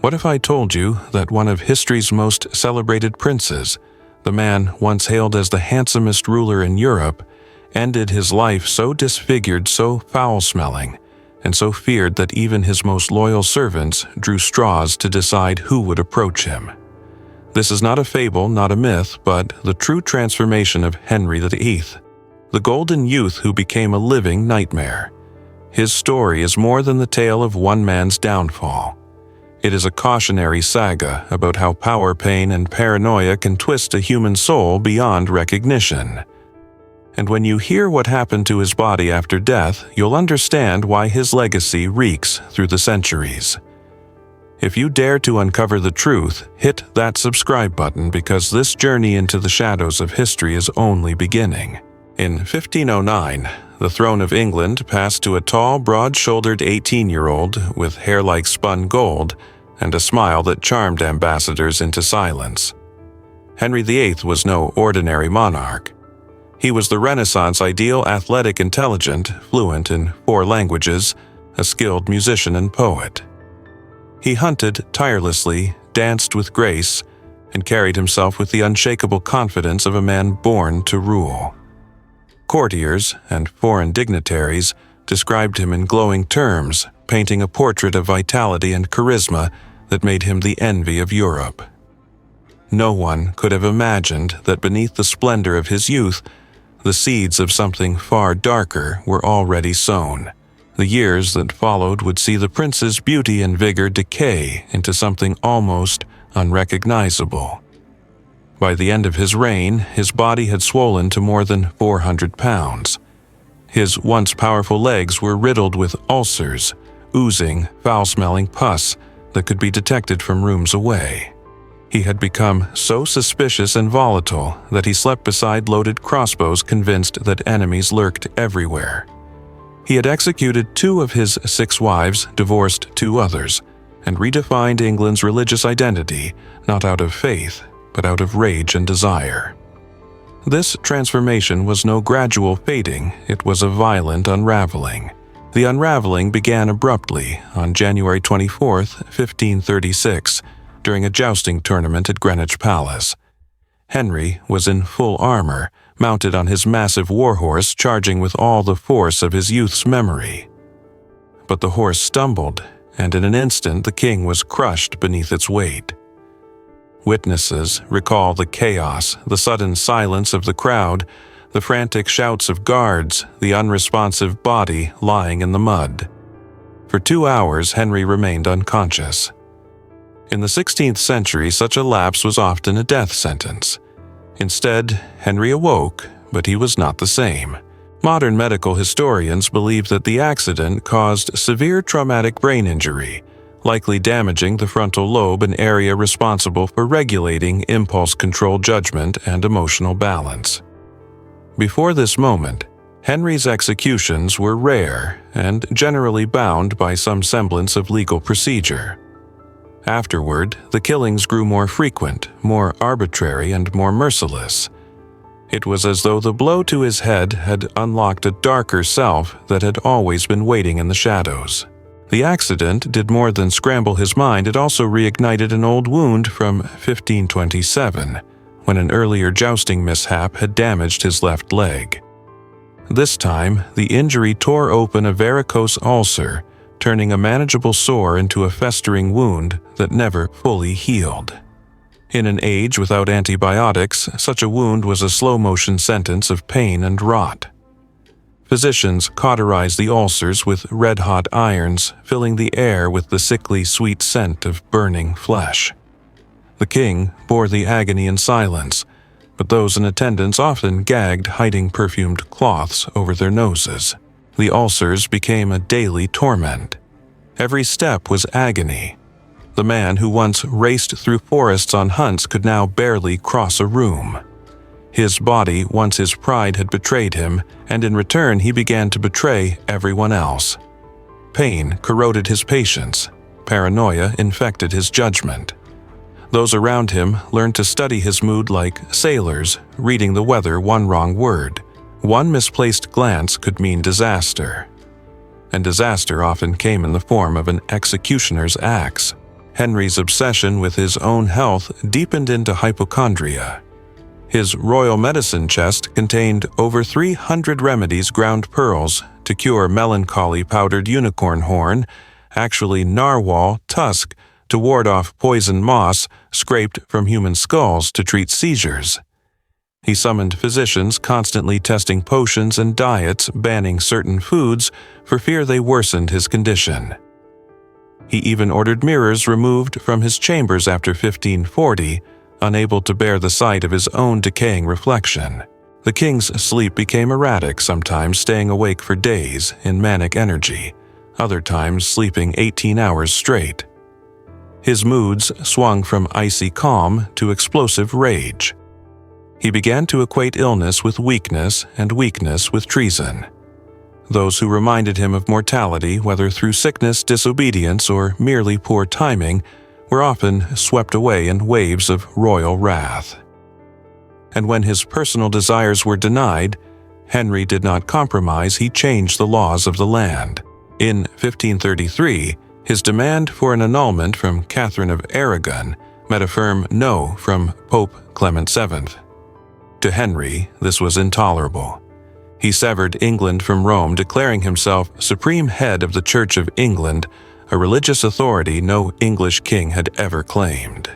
What if I told you that one of history's most celebrated princes, the man once hailed as the handsomest ruler in Europe, ended his life so disfigured, so foul-smelling, and so feared that even his most loyal servants drew straws to decide who would approach him? This is not a fable, not a myth, but the true transformation of Henry VIII, the golden youth who became a living nightmare. His story is more than the tale of one man's downfall. It is a cautionary saga about how power, pain, and paranoia can twist a human soul beyond recognition. And when you hear what happened to his body after death, you'll understand why his legacy reeks through the centuries. If you dare to uncover the truth, hit that subscribe button, because this journey into the shadows of history is only beginning. In 1509, the throne of England passed to a tall, broad-shouldered 18-year-old with hair like spun gold and a smile that charmed ambassadors into silence. Henry VIII was no ordinary monarch. He was the Renaissance ideal, athletic, intelligent, fluent in 4 languages, a skilled musician and poet. He hunted tirelessly, danced with grace, and carried himself with the unshakable confidence of a man born to rule. Courtiers and foreign dignitaries described him in glowing terms, painting a portrait of vitality and charisma that made him the envy of Europe. No one could have imagined that beneath the splendor of his youth, the seeds of something far darker were already sown. The years that followed would see the prince's beauty and vigor decay into something almost unrecognizable. By the end of his reign, his body had swollen to more than 400 pounds. His once powerful legs were riddled with ulcers, oozing, foul-smelling pus that could be detected from rooms away. He had become so suspicious and volatile that he slept beside loaded crossbows, convinced that enemies lurked everywhere. He had executed 2 of his 6 wives, divorced 2 others, and redefined England's religious identity, not out of faith, but out of rage and desire. This transformation was no gradual fading, it was a violent unraveling. The unraveling began abruptly on January 24, 1536, during a jousting tournament at Greenwich Palace. Henry was in full armor, mounted on his massive warhorse, charging with all the force of his youth's memory. But the horse stumbled, and in an instant the king was crushed beneath its weight. Witnesses recall the chaos, the sudden silence of the crowd, the frantic shouts of guards, the unresponsive body lying in the mud. For 2 hours, Henry remained unconscious. In the 16th century, such a lapse was often a death sentence. Instead, Henry awoke, but he was not the same. Modern medical historians believe that the accident caused severe traumatic brain injury, likely damaging the frontal lobe, an area responsible for regulating impulse control, judgment, and emotional balance. Before this moment, Henry's executions were rare and generally bound by some semblance of legal procedure. Afterward, the killings grew more frequent, more arbitrary, and more merciless. It was as though the blow to his head had unlocked a darker self that had always been waiting in the shadows. The accident did more than scramble his mind, it also reignited an old wound from 1527, when an earlier jousting mishap had damaged his left leg. This time, the injury tore open a varicose ulcer, turning a manageable sore into a festering wound that never fully healed. In an age without antibiotics, such a wound was a slow-motion sentence of pain and rot. Physicians cauterized the ulcers with red-hot irons, filling the air with the sickly sweet scent of burning flesh. The king bore the agony in silence, but those in attendance often gagged, hiding perfumed cloths over their noses. The ulcers became a daily torment. Every step was agony. The man who once raced through forests on hunts could now barely cross a room. His body, once his pride, had betrayed him, and in return he began to betray everyone else. Pain corroded his patience. Paranoia infected his judgment. Those around him learned to study his mood like sailors, reading the weather. One wrong word, one misplaced glance could mean disaster. And disaster often came in the form of an executioner's axe. Henry's obsession with his own health deepened into hypochondria. His royal medicine chest contained over 300 remedies, ground pearls to cure melancholy, powdered unicorn horn, actually narwhal tusk to ward off poison moss scraped from human skulls to treat seizures. He summoned physicians, constantly testing potions and diets, banning certain foods for fear they worsened his condition. He even ordered mirrors removed from his chambers after 1540, unable to bear the sight of his own decaying reflection. The king's sleep became erratic, sometimes staying awake for days in manic energy, other times sleeping 18 hours straight. His moods swung from icy calm to explosive rage. He began to equate illness with weakness and weakness with treason. Those who reminded him of mortality, whether through sickness, disobedience, or merely poor timing, were often swept away in waves of royal wrath. And when his personal desires were denied, Henry did not compromise. He changed the laws of the land. In 1533, his demand for an annulment from Catherine of Aragon met a firm no from Pope Clement VII. To Henry, this was intolerable. He severed England from Rome, declaring himself supreme head of the Church of England, a religious authority no English king had ever claimed.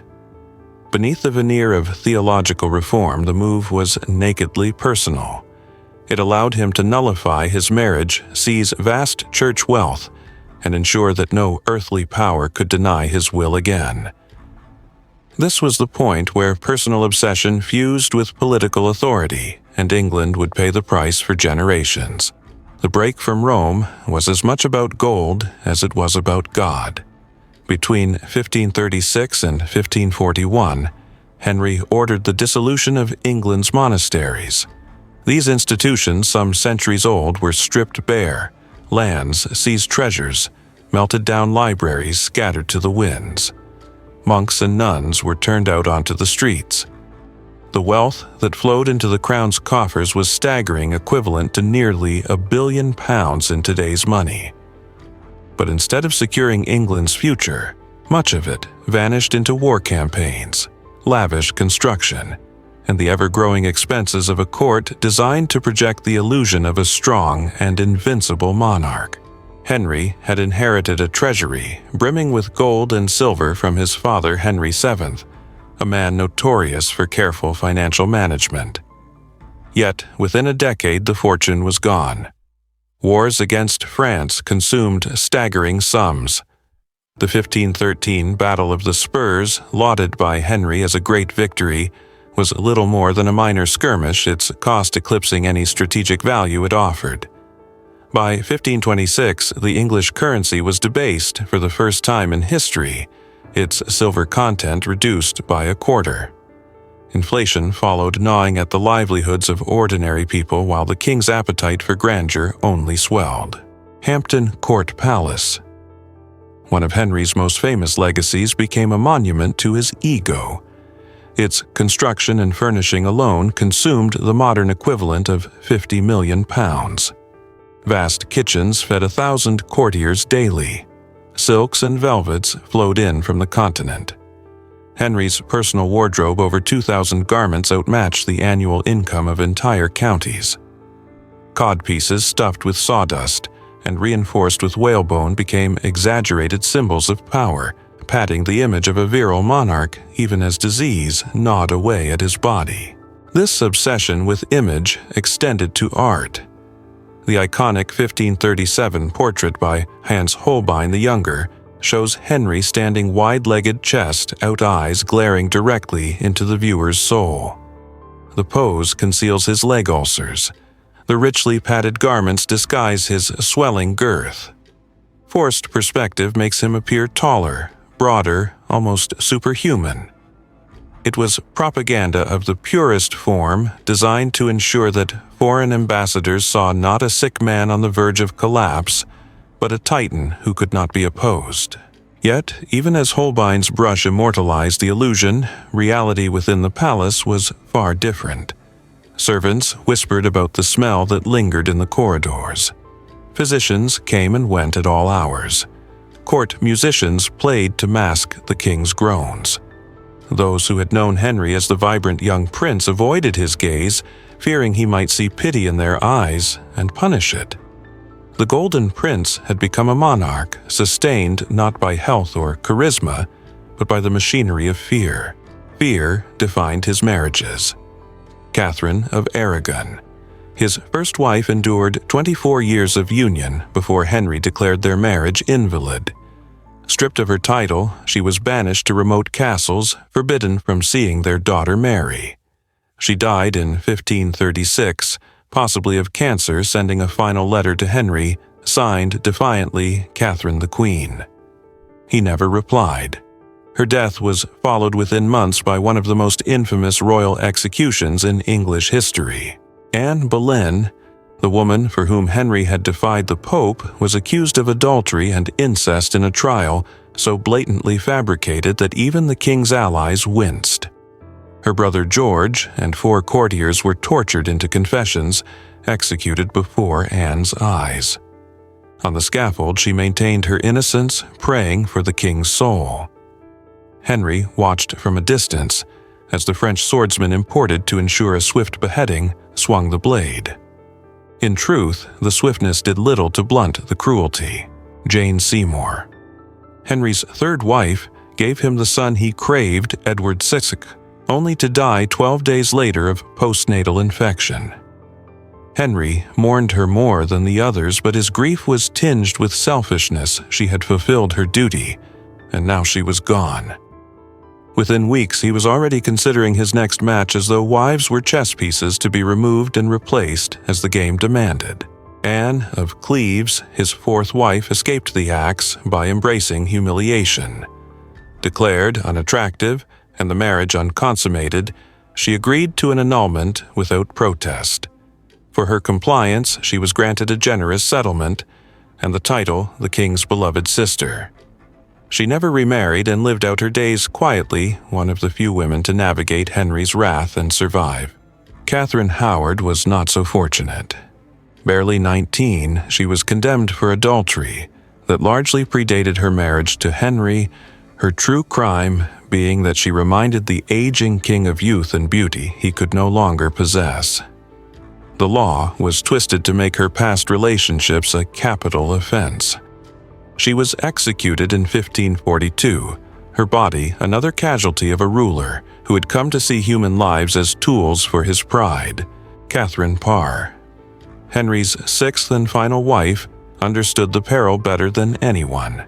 Beneath the veneer of theological reform, the move was nakedly personal. It allowed him to nullify his marriage, seize vast church wealth, and ensure that no earthly power could deny his will again. This was the point where personal obsession fused with political authority, and England would pay the price for generations. The break from Rome was as much about gold as it was about God. Between 1536 and 1541, Henry ordered the dissolution of England's monasteries. These institutions, some centuries old, were stripped bare, lands seized, treasures, melted down, libraries scattered to the winds. Monks and nuns were turned out onto the streets. The wealth that flowed into the crown's coffers was staggering, equivalent to nearly £1 billion in today's money. But instead of securing England's future, much of it vanished into war campaigns, lavish construction, and the ever-growing expenses of a court designed to project the illusion of a strong and invincible monarch. Henry had inherited a treasury brimming with gold and silver from his father Henry VII, a man notorious for careful financial management. Yet, within a decade, the fortune was gone. Wars against France consumed staggering sums. The 1513 Battle of the Spurs, lauded by Henry as a great victory, was little more than a minor skirmish, its cost eclipsing any strategic value it offered. By 1526, the English currency was debased for the first time in history, its silver content reduced by a quarter. Inflation followed, gnawing at the livelihoods of ordinary people, while the king's appetite for grandeur only swelled. Hampton Court Palace. One of Henry's most famous legacies became a monument to his ego. Its construction and furnishing alone consumed the modern equivalent of £50 million. Vast kitchens fed 1,000 courtiers daily. Silks and velvets flowed in from the continent. Henry's personal wardrobe, over 2,000 garments, outmatched the annual income of entire counties. Codpieces stuffed with sawdust and reinforced with whalebone became exaggerated symbols of power, padding the image of a virile monarch even as disease gnawed away at his body. This obsession with image extended to art. The iconic 1537 portrait by Hans Holbein the Younger shows Henry standing wide-legged, chest out, eyes glaring directly into the viewer's soul. The pose conceals his leg ulcers. The richly padded garments disguise his swelling girth. Forced perspective makes him appear taller, broader, almost superhuman. It was propaganda of the purest form, designed to ensure that foreign ambassadors saw not a sick man on the verge of collapse, but a titan who could not be opposed. Yet, even as Holbein's brush immortalized the illusion, reality within the palace was far different. Servants whispered about the smell that lingered in the corridors. Physicians came and went at all hours. court musicians played to mask the king's groans. Those who had known Henry as the vibrant young prince avoided his gaze, fearing he might see pity in their eyes and punish it. The Golden Prince had become a monarch, sustained not by health or charisma, but by the machinery of fear. Fear defined his marriages. Catherine of Aragon. His first wife endured 24 years of union before Henry declared their marriage invalid. Stripped of her title, she was banished to remote castles, forbidden from seeing their daughter Mary. She died in 1536, possibly of cancer, sending a final letter to Henry, signed defiantly Catherine the Queen. He never replied. Her death was followed within months by one of the most infamous royal executions in English history. Anne Boleyn, the woman for whom Henry had defied the Pope, was accused of adultery and incest in a trial so blatantly fabricated that even the king's allies winced. Her brother George and 4 courtiers were tortured into confessions, executed before Anne's eyes. On the scaffold, she maintained her innocence, praying for the king's soul. Henry watched from a distance as the French swordsman imported to ensure a swift beheading swung the blade. In truth, the swiftness did little to blunt the cruelty. Jane Seymour. Henry's 3rd wife gave him the son he craved, Edward VI, only to die 12 days later of postnatal infection. Henry mourned her more than the others, but his grief was tinged with selfishness. She had fulfilled her duty, and now she was gone. Within weeks, he was already considering his next match as though wives were chess pieces to be removed and replaced as the game demanded. Anne of Cleves, his 4th wife, escaped the axe by embracing humiliation. Declared unattractive and the marriage unconsummated, she agreed to an annulment without protest. For her compliance, she was granted a generous settlement and the title the king's beloved sister. She never remarried and lived out her days quietly, one of the few women to navigate Henry's wrath and survive. Catherine Howard was not so fortunate. Barely 19, she was condemned for adultery that largely predated her marriage to Henry, her true crime being that she reminded the aging king of youth and beauty he could no longer possess. The law was twisted to make her past relationships a capital offense. She was executed in 1542, her body another casualty of a ruler who had come to see human lives as tools for his pride, Catherine Parr. Henry's 6th and final wife understood the peril better than anyone.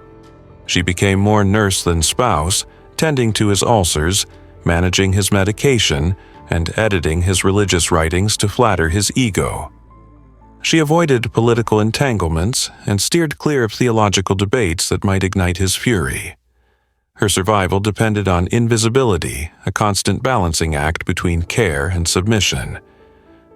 She became more nurse than spouse, tending to his ulcers, managing his medication, and editing his religious writings to flatter his ego. She avoided political entanglements and steered clear of theological debates that might ignite his fury. Her survival depended on invisibility, a constant balancing act between care and submission.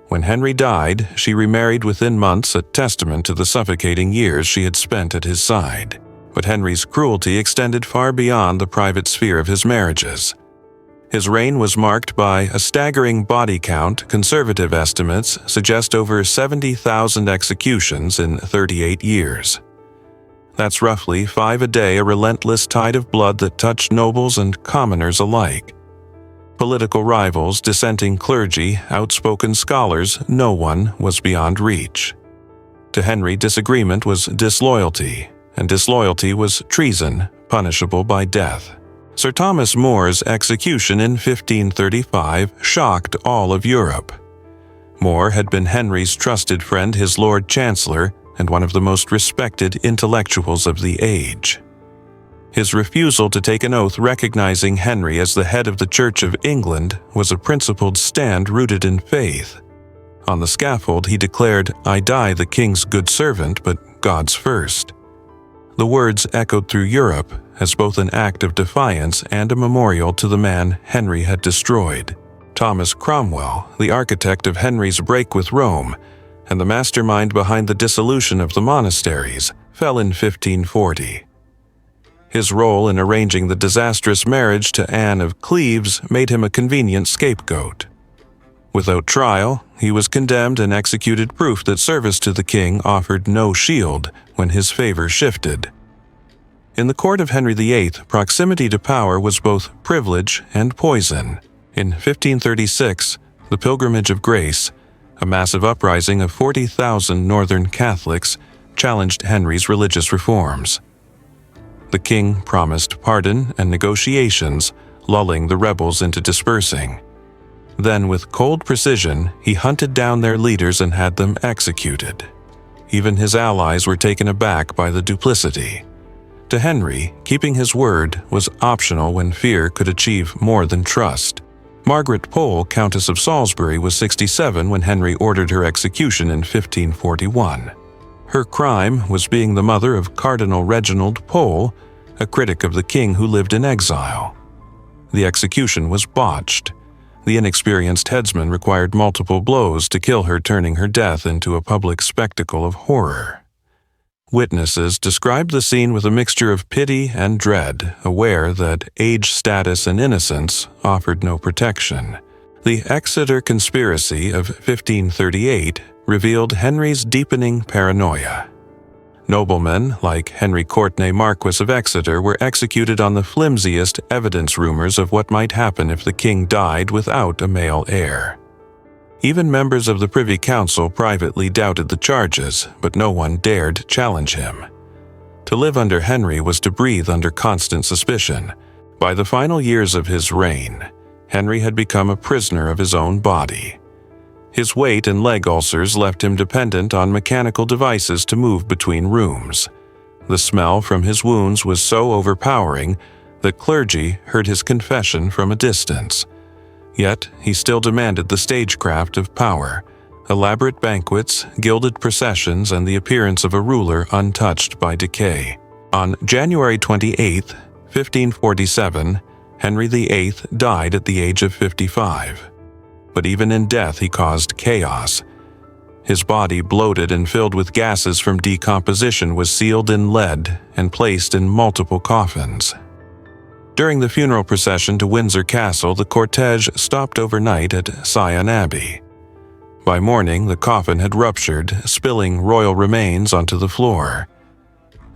When Henry died, she remarried within months, a testament to the suffocating years she had spent at his side. But Henry's cruelty extended far beyond the private sphere of his marriages. His reign was marked by a staggering body count. Conservative estimates suggest over 70,000 executions in 38 years. That's roughly 5 a day, a relentless tide of blood that touched nobles and commoners alike. Political rivals, dissenting clergy, outspoken scholars, no one was beyond reach. To Henry, disagreement was disloyalty, and disloyalty was treason, punishable by death. Sir Thomas More's execution in 1535 shocked all of Europe. More had been Henry's trusted friend, his Lord Chancellor, and one of the most respected intellectuals of the age. His refusal to take an oath recognizing Henry as the head of the Church of England was a principled stand rooted in faith. On the scaffold, he declared, "I die the king's good servant, but God's first." The words echoed through Europe as both an act of defiance and a memorial to the man Henry had destroyed. Thomas Cromwell, the architect of Henry's break with Rome, and the mastermind behind the dissolution of the monasteries, fell in 1540. His role in arranging the disastrous marriage to Anne of Cleves made him a convenient scapegoat. Without trial, he was condemned and executed, proof that service to the king offered no shield when his favor shifted. In the court of Henry VIII, proximity to power was both privilege and poison. In 1536, the Pilgrimage of Grace, a massive uprising of 40,000 Northern Catholics, challenged Henry's religious reforms. The king promised pardon and negotiations, lulling the rebels into dispersing. Then, with cold precision, he hunted down their leaders and had them executed. Even his allies were taken aback by the duplicity. To Henry, keeping his word was optional when fear could achieve more than trust. Margaret Pole, Countess of Salisbury, was 67 when Henry ordered her execution in 1541. Her crime was being the mother of Cardinal Reginald Pole, a critic of the king who lived in exile. The execution was botched. The inexperienced headsman required multiple blows to kill her, turning her death into a public spectacle of horror. Witnesses described the scene with a mixture of pity and dread, aware that age, status, and innocence offered no protection. The Exeter Conspiracy of 1538 revealed Henry's deepening paranoia. Noblemen like Henry Courtenay, Marquis of Exeter, were executed on the flimsiest evidence rumors of what might happen if the king died without a male heir. Even members of the Privy Council privately doubted the charges, but no one dared challenge him. To live under Henry was to breathe under constant suspicion. By the final years of his reign, Henry had become a prisoner of his own body. His weight and leg ulcers left him dependent on mechanical devices to move between rooms. The smell from his wounds was so overpowering that clergy heard his confession from a distance. Yet he still demanded the stagecraft of power, elaborate banquets, gilded processions, and the appearance of a ruler untouched by decay. On January 28, 1547, Henry VIII died at the age of 55. But even in death he caused chaos. His body, bloated and filled with gases from decomposition, was sealed in lead and placed in multiple coffins. During the funeral procession to Windsor Castle, the cortege stopped overnight at Sion Abbey. By morning, the coffin had ruptured, spilling royal remains onto the floor.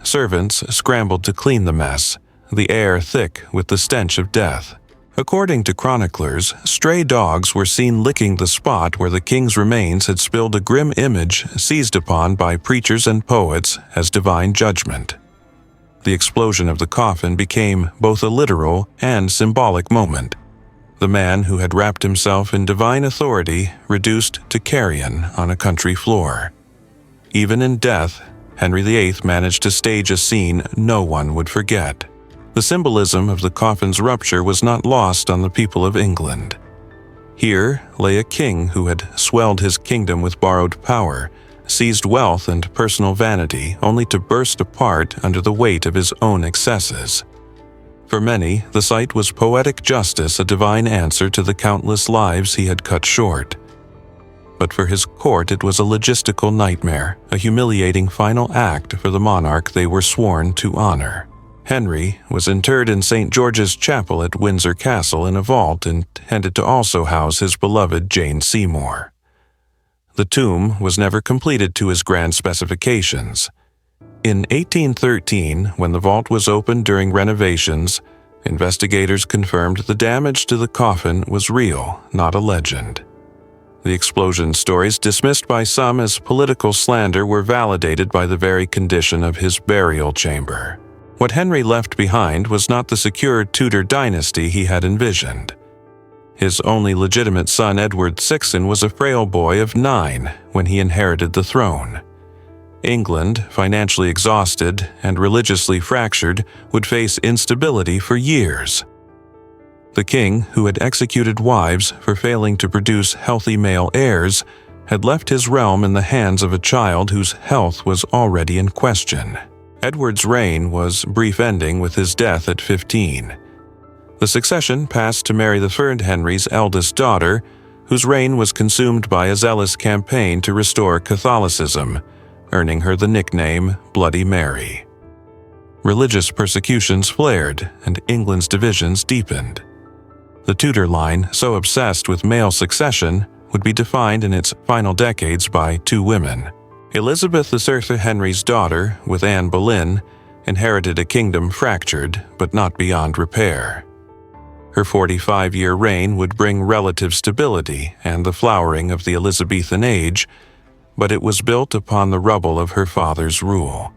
Servants scrambled to clean the mess, the air thick with the stench of death. According to chroniclers, stray dogs were seen licking the spot where the king's remains had spilled, a grim image seized upon by preachers and poets as divine judgment. The explosion of the coffin became both a literal and symbolic moment. The man who had wrapped himself in divine authority reduced to carrion on a country floor. Even in death, Henry VIII managed to stage a scene no one would forget. The symbolism of the coffin's rupture was not lost on the people of England. Here lay a king who had swelled his kingdom with borrowed power, seized wealth and personal vanity, only to burst apart under the weight of his own excesses. For many, the sight was poetic justice, a divine answer to the countless lives he had cut short. But for his court it was a logistical nightmare, a humiliating final act for the monarch they were sworn to honor. Henry was interred in St. George's Chapel at Windsor Castle in a vault intended to also house his beloved Jane Seymour. The tomb was never completed to his grand specifications. In 1813, when the vault was opened during renovations, investigators confirmed the damage to the coffin was real, not a legend. The explosion stories, dismissed by some as political slander, were validated by the very condition of his burial chamber. What Henry left behind was not the secure Tudor dynasty he had envisioned. His only legitimate son, Edward VI, was a frail boy of 9 when he inherited the throne. England, financially exhausted and religiously fractured, would face instability for years. The king, who had executed wives for failing to produce healthy male heirs, had left his realm in the hands of a child whose health was already in question. Edward's reign was brief, ending with his death at 15. The succession passed to Mary III, Henry's eldest daughter, whose reign was consumed by a zealous campaign to restore Catholicism, earning her the nickname Bloody Mary. Religious persecutions flared, and England's divisions deepened. The Tudor line, so obsessed with male succession, would be defined in its final decades by 2 women. Elizabeth, the Sir Henry's daughter, with Anne Boleyn, inherited a kingdom fractured but not beyond repair. Her 45-year reign would bring relative stability and the flowering of the Elizabethan age, but it was built upon the rubble of her father's rule.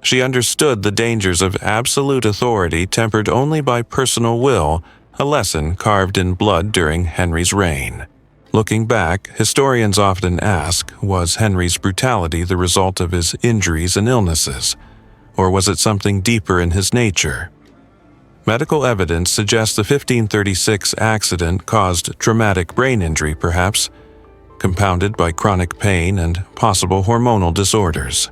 She understood the dangers of absolute authority tempered only by personal will, a lesson carved in blood during Henry's reign. Looking back, historians often ask, was Henry's brutality the result of his injuries and illnesses, or was it something deeper in his nature? Medical evidence suggests the 1536 accident caused traumatic brain injury, perhaps, compounded by chronic pain and possible hormonal disorders.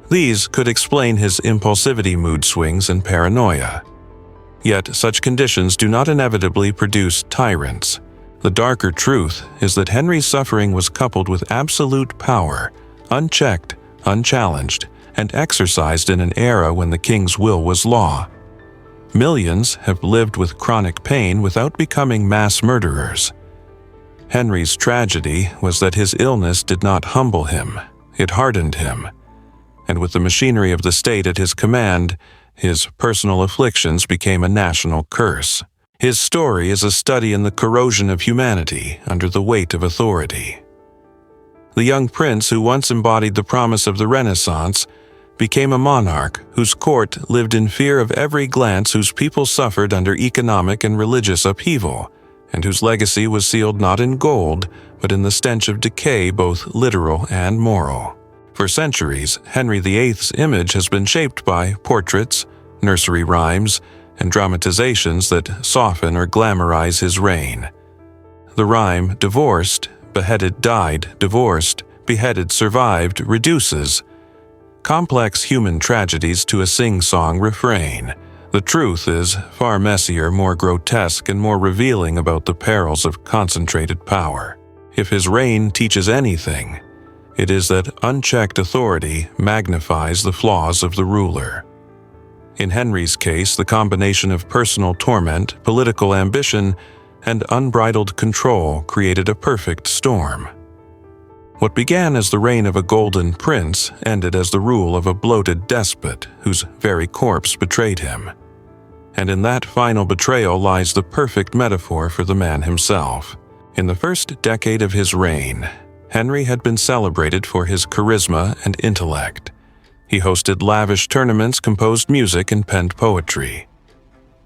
These could explain his impulsivity, mood swings, and paranoia. Yet such conditions do not inevitably produce tyrants. The darker truth is that Henry's suffering was coupled with absolute power, unchecked, unchallenged, and exercised in an era when the king's will was law. Millions have lived with chronic pain without becoming mass murderers. Henry's tragedy was that his illness did not humble him, it hardened him. And with the machinery of the state at his command, his personal afflictions became a national curse. His story is a study in the corrosion of humanity under the weight of authority. The young prince who once embodied the promise of the Renaissance became a monarch whose court lived in fear of every glance, whose people suffered under economic and religious upheaval, and whose legacy was sealed not in gold, but in the stench of decay, both literal and moral. For centuries, Henry VIII's image has been shaped by portraits, nursery rhymes, and dramatizations that soften or glamorize his reign. The rhyme, divorced, beheaded, died, divorced, beheaded, survived, reduces complex human tragedies to a sing-song refrain. The truth is far messier, more grotesque, and more revealing about the perils of concentrated power. If his reign teaches anything, it is that unchecked authority magnifies the flaws of the ruler. In Henry's case, the combination of personal torment, political ambition, and unbridled control created a perfect storm. What began as the reign of a golden prince ended as the rule of a bloated despot whose very corpse betrayed him. And in that final betrayal lies the perfect metaphor for the man himself. In the first decade of his reign, Henry had been celebrated for his charisma and intellect. He hosted lavish tournaments, composed music, and penned poetry.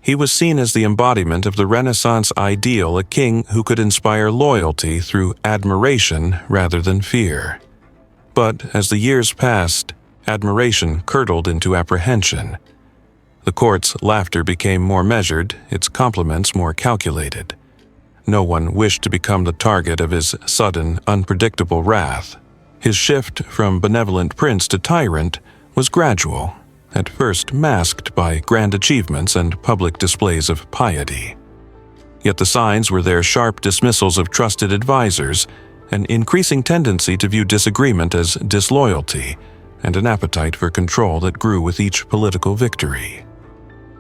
He was seen as the embodiment of the Renaissance ideal, a king who could inspire loyalty through admiration rather than fear. But as the years passed, admiration curdled into apprehension. The court's laughter became more measured, its compliments more calculated. No one wished to become the target of his sudden, unpredictable wrath. His shift from benevolent prince to tyrant was gradual, at first masked by grand achievements and public displays of piety. Yet the signs were their sharp dismissals of trusted advisors, an increasing tendency to view disagreement as disloyalty, and an appetite for control that grew with each political victory.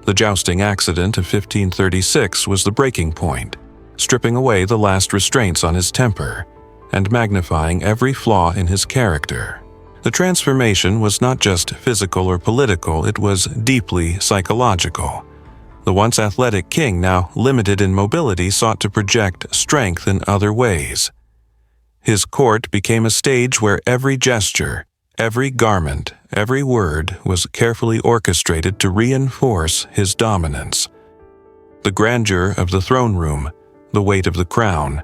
The jousting accident of 1536 was the breaking point, stripping away the last restraints on his temper, and magnifying every flaw in his character. The transformation was not just physical or political, it was deeply psychological. The once athletic king, now limited in mobility, sought to project strength in other ways. His court became a stage where every gesture, every garment, every word was carefully orchestrated to reinforce his dominance. The grandeur of the throne room, the weight of the crown,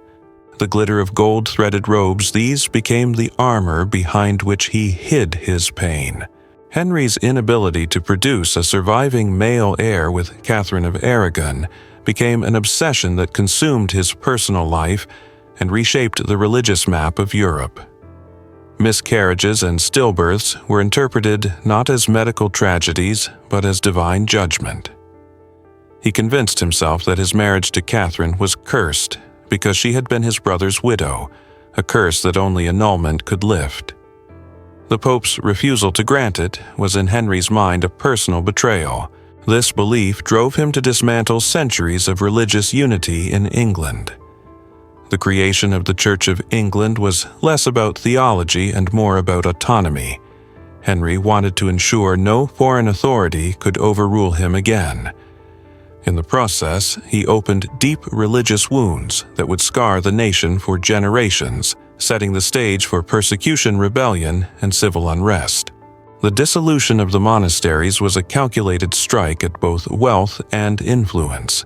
the glitter of gold-threaded robes, these became the armor behind which he hid his pain. Henry's inability to produce a surviving male heir with Catherine of Aragon became an obsession that consumed his personal life and reshaped the religious map of Europe. Miscarriages and stillbirths were interpreted not as medical tragedies, but as divine judgment. He convinced himself that his marriage to Catherine was cursed because she had been his brother's widow, a curse that only annulment could lift. The Pope's refusal to grant it was in Henry's mind a personal betrayal. This belief drove him to dismantle centuries of religious unity in England. The creation of the Church of England was less about theology and more about autonomy. Henry wanted to ensure no foreign authority could overrule him again. In the process, he opened deep religious wounds that would scar the nation for generations, setting the stage for persecution, rebellion, and civil unrest. The dissolution of the monasteries was a calculated strike at both wealth and influence.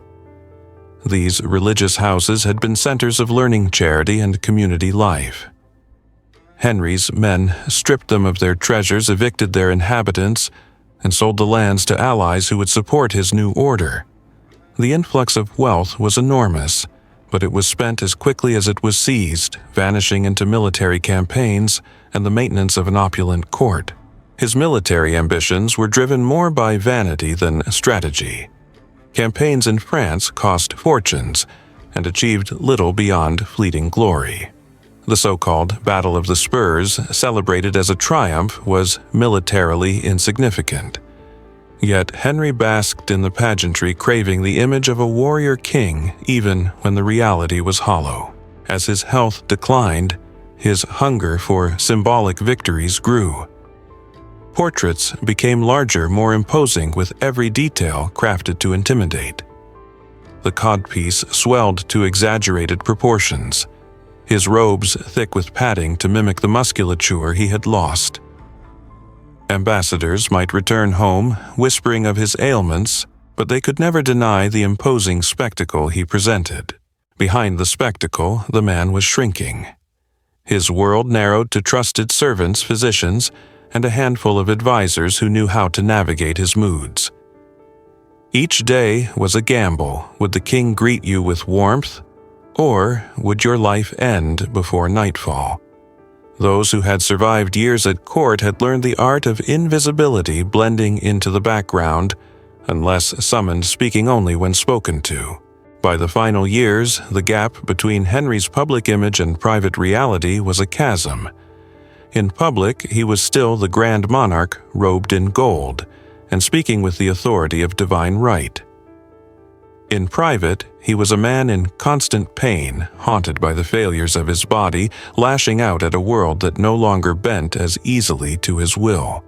These religious houses had been centers of learning, charity, and community life. Henry's men stripped them of their treasures, evicted their inhabitants, and sold the lands to allies who would support his new order. The influx of wealth was enormous, but it was spent as quickly as it was seized, vanishing into military campaigns and the maintenance of an opulent court. His military ambitions were driven more by vanity than strategy. Campaigns in France cost fortunes and achieved little beyond fleeting glory. The so-called Battle of the Spurs, celebrated as a triumph, was militarily insignificant. Yet Henry basked in the pageantry, craving the image of a warrior king even when the reality was hollow. As his health declined, his hunger for symbolic victories grew. Portraits became larger, more imposing, with every detail crafted to intimidate. The codpiece swelled to exaggerated proportions, his robes thick with padding to mimic the musculature he had lost. Ambassadors might return home, whispering of his ailments, but they could never deny the imposing spectacle he presented. Behind the spectacle, the man was shrinking. His world narrowed to trusted servants, physicians, and a handful of advisors who knew how to navigate his moods. Each day was a gamble. Would the king greet you with warmth, or would your life end before nightfall? Those who had survived years at court had learned the art of invisibility, blending into the background, unless summoned, speaking only when spoken to. By the final years, the gap between Henry's public image and private reality was a chasm. In public, he was still the grand monarch, robed in gold, and speaking with the authority of divine right. In private, he was a man in constant pain, haunted by the failures of his body, lashing out at a world that no longer bent as easily to his will.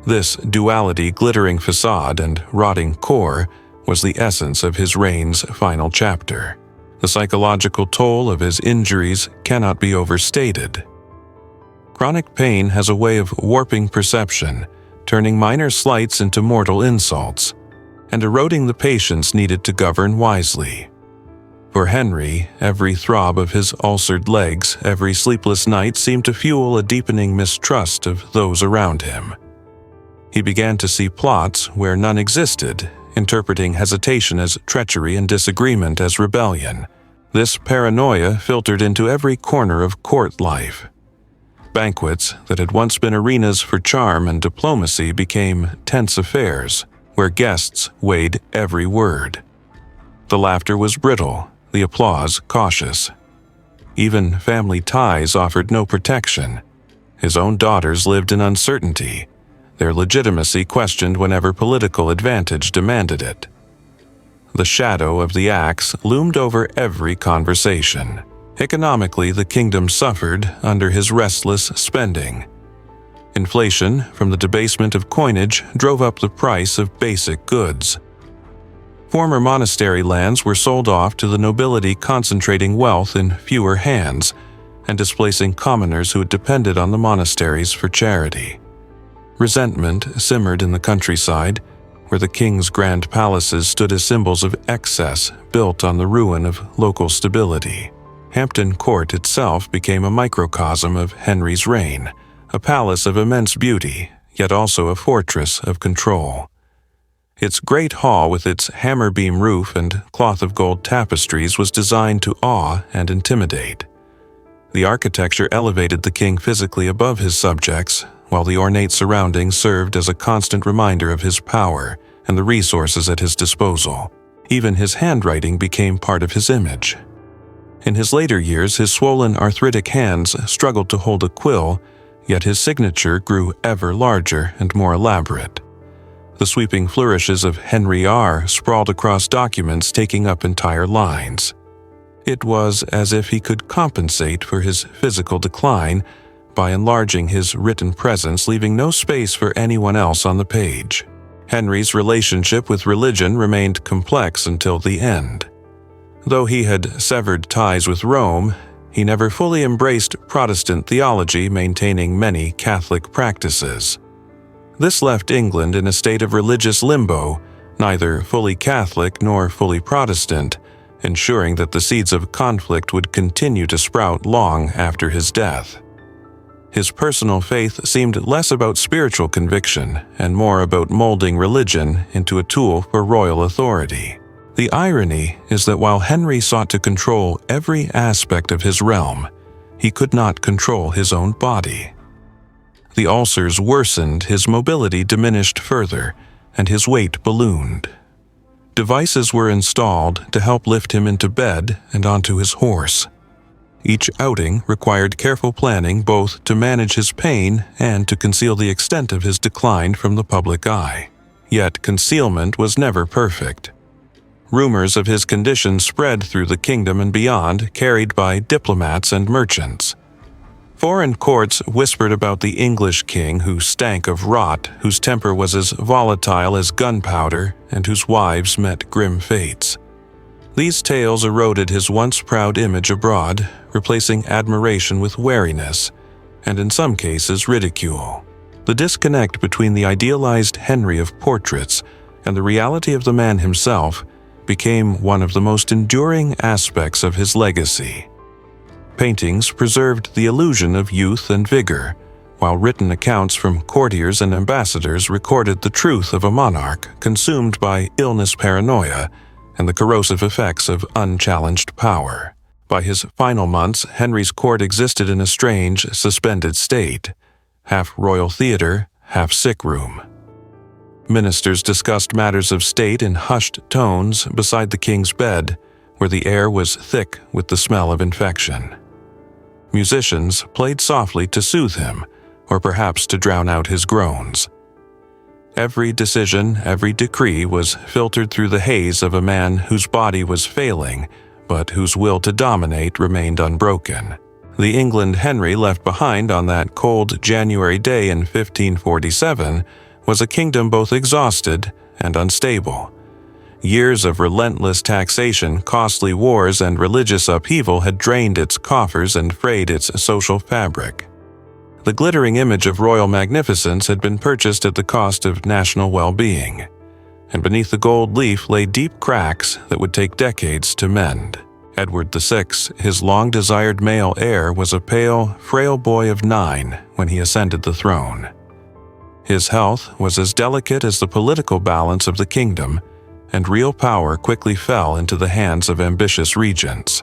This duality, glittering facade and rotting core, was the essence of his reign's final chapter. The psychological toll of his injuries cannot be overstated. Chronic pain has a way of warping perception, turning minor slights into mortal insults, and eroding the patience needed to govern wisely. For Henry, every throb of his ulcered legs, every sleepless night seemed to fuel a deepening mistrust of those around him. He began to see plots where none existed, interpreting hesitation as treachery and disagreement as rebellion. This paranoia filtered into every corner of court life. Banquets that had once been arenas for charm and diplomacy became tense affairs, where guests weighed every word. The laughter was brittle, the applause cautious. Even family ties offered no protection. His own daughters lived in uncertainty, their legitimacy questioned whenever political advantage demanded it. The shadow of the axe loomed over every conversation. Economically, the kingdom suffered under his restless spending. Inflation, from the debasement of coinage, drove up the price of basic goods. Former monastery lands were sold off to the nobility, concentrating wealth in fewer hands and displacing commoners who had depended on the monasteries for charity. Resentment simmered in the countryside, where the king's grand palaces stood as symbols of excess built on the ruin of local stability. Hampton Court itself became a microcosm of Henry's reign, a palace of immense beauty, yet also a fortress of control. Its great hall, with its hammer-beam roof and cloth of gold tapestries, was designed to awe and intimidate. The architecture elevated the king physically above his subjects, while the ornate surroundings served as a constant reminder of his power and the resources at his disposal. Even his handwriting became part of his image. In his later years, his swollen, arthritic hands struggled to hold a quill, yet his signature grew ever larger and more elaborate. The sweeping flourishes of Henry R. sprawled across documents, taking up entire lines. It was as if he could compensate for his physical decline by enlarging his written presence, leaving no space for anyone else on the page. Henry's relationship with religion remained complex until the end. Though he had severed ties with Rome, he never fully embraced Protestant theology, maintaining many Catholic practices. This left England in a state of religious limbo, neither fully Catholic nor fully Protestant, ensuring that the seeds of conflict would continue to sprout long after his death. His personal faith seemed less about spiritual conviction and more about molding religion into a tool for royal authority. The irony is that while Henry sought to control every aspect of his realm, he could not control his own body. The ulcers worsened, his mobility diminished further, and his weight ballooned. Devices were installed to help lift him into bed and onto his horse. Each outing required careful planning both to manage his pain and to conceal the extent of his decline from the public eye. Yet concealment was never perfect. Rumors of his condition spread through the kingdom and beyond, carried by diplomats and merchants. Foreign courts whispered about the English king who stank of rot, whose temper was as volatile as gunpowder, and whose wives met grim fates. These tales eroded his once proud image abroad, replacing admiration with wariness, and in some cases ridicule. The disconnect between the idealized Henry of portraits and the reality of the man himself became one of the most enduring aspects of his legacy. Paintings preserved the illusion of youth and vigor, while written accounts from courtiers and ambassadors recorded the truth of a monarch consumed by illness paranoia and the corrosive effects of unchallenged power. By his final months, Henry's court existed in a strange, suspended state, half royal theater, half sick room. Ministers discussed matters of state in hushed tones beside the king's bed, where the air was thick with the smell of infection. Musicians played softly to soothe him, or perhaps to drown out his groans. Every decision, every decree was filtered through the haze of a man whose body was failing, but whose will to dominate remained unbroken. The England Henry left behind on that cold January day in 1547 was a kingdom both exhausted and unstable. Years of relentless taxation, costly wars, and religious upheaval had drained its coffers and frayed its social fabric. The glittering image of royal magnificence had been purchased at the cost of national well-being, and beneath the gold leaf lay deep cracks that would take decades to mend. Edward VI, his long-desired male heir, was a pale, frail boy of 9 when he ascended the throne. His health was as delicate as the political balance of the kingdom, and real power quickly fell into the hands of ambitious regents.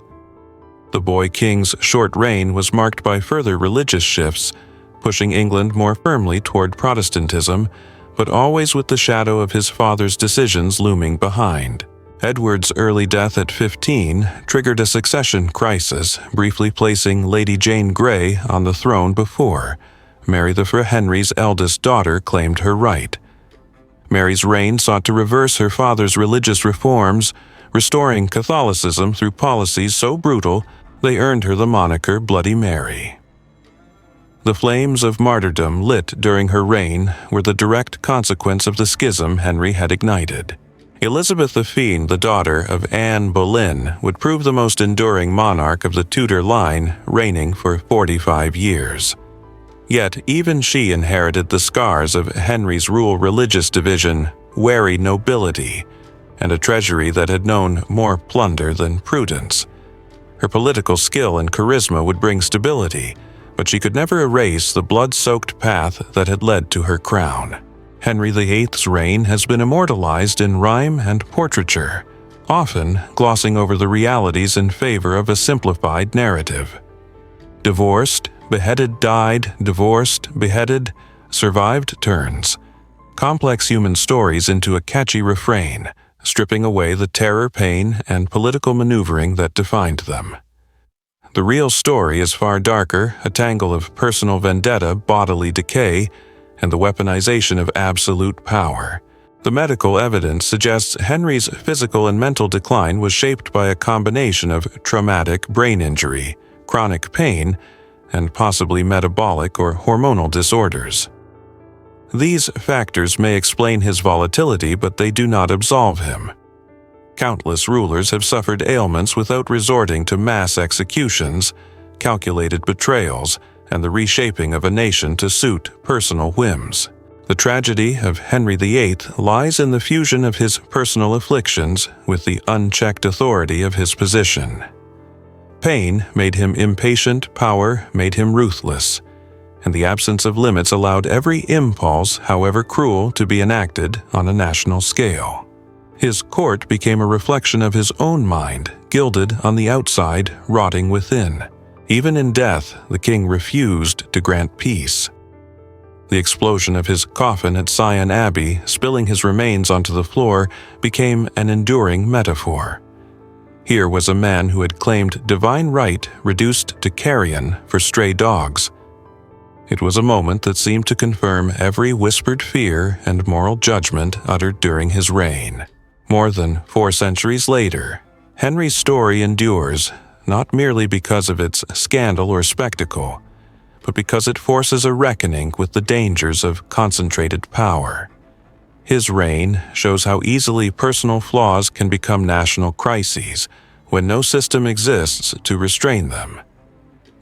The boy king's short reign was marked by further religious shifts, pushing England more firmly toward Protestantism, but always with the shadow of his father's decisions looming behind. Edward's early death at 15 triggered a succession crisis, briefly placing Lady Jane Grey on the throne before Mary Henry's eldest daughter claimed her right. Mary's reign sought to reverse her father's religious reforms, restoring Catholicism through policies so brutal they earned her the moniker Bloody Mary. The flames of martyrdom lit during her reign were the direct consequence of the schism Henry had ignited. Elizabeth the Fiend, the daughter of Anne Boleyn, would prove the most enduring monarch of the Tudor line, reigning for 45 years. Yet even she inherited the scars of Henry's religious division, wary nobility, and a treasury that had known more plunder than prudence. Her political skill and charisma would bring stability, but she could never erase the blood-soaked path that had led to her crown. Henry VIII's reign has been immortalized in rhyme and portraiture, often glossing over the realities in favor of a simplified narrative. Divorced, beheaded, died, divorced, beheaded, survived turns complex human stories into a catchy refrain, stripping away the terror, pain, and political maneuvering that defined them. The real story is far darker, a tangle of personal vendetta, bodily decay, and the weaponization of absolute power. The medical evidence suggests Henry's physical and mental decline was shaped by a combination of traumatic brain injury, chronic pain, and possibly metabolic or hormonal disorders. These factors may explain his volatility, but they do not absolve him. Countless rulers have suffered ailments without resorting to mass executions, calculated betrayals, and the reshaping of a nation to suit personal whims. The tragedy of Henry VIII lies in the fusion of his personal afflictions with the unchecked authority of his position. Pain made him impatient, power made him ruthless, and the absence of limits allowed every impulse, however cruel, to be enacted on a national scale. His court became a reflection of his own mind, gilded on the outside, rotting within. Even in death, the king refused to grant peace. The explosion of his coffin at Sion Abbey, spilling his remains onto the floor, became an enduring metaphor. Here was a man who had claimed divine right reduced to carrion for stray dogs. It was a moment that seemed to confirm every whispered fear and moral judgment uttered during his reign. More than 4 centuries later, Henry's story endures, not merely because of its scandal or spectacle, but because it forces a reckoning with the dangers of concentrated power. His reign shows how easily personal flaws can become national crises when no system exists to restrain them.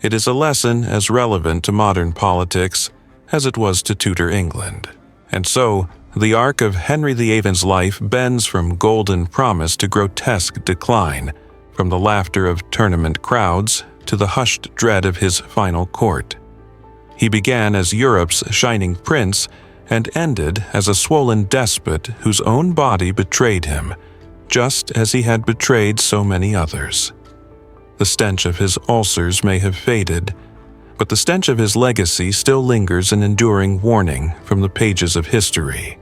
It is a lesson as relevant to modern politics as it was to Tudor England. And so, the arc of Henry VIII's life bends from golden promise to grotesque decline, from the laughter of tournament crowds to the hushed dread of his final court. He began as Europe's shining prince and ended as a swollen despot whose own body betrayed him, just as he had betrayed so many others. The stench of his ulcers may have faded, but the stench of his legacy still lingers, an enduring warning from the pages of history.